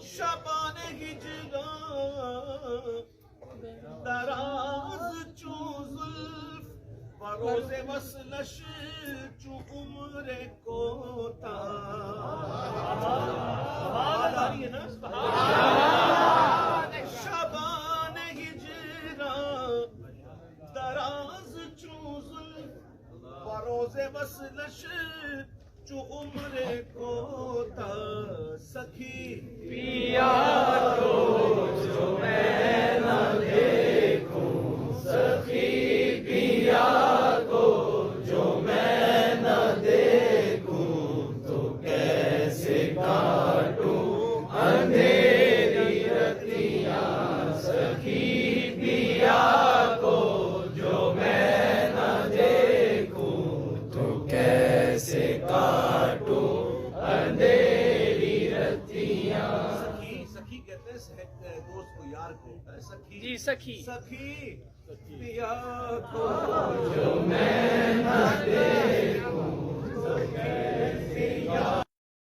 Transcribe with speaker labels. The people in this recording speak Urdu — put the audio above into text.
Speaker 1: شبان هجران دراز چو زلف و روز وصلش چو عمر کوتاه شبان هجران دراز چو زلف و روز وصلش جو عمر کوتاه سخی
Speaker 2: پیا کو جو میں نہ دیکھوں سخی پیا کو جو میں نہ دیکھوں تو کیسے کاٹوں اندھیری رتیاں سخی پیا کو جو میں نہ دیکھوں تو کیسے کاٹوں اندھیری رتیاں
Speaker 1: سخی کہتے ہیں دوست کو یار کو سخی
Speaker 2: جی سخی
Speaker 1: سخی پیا کو
Speaker 2: جو میں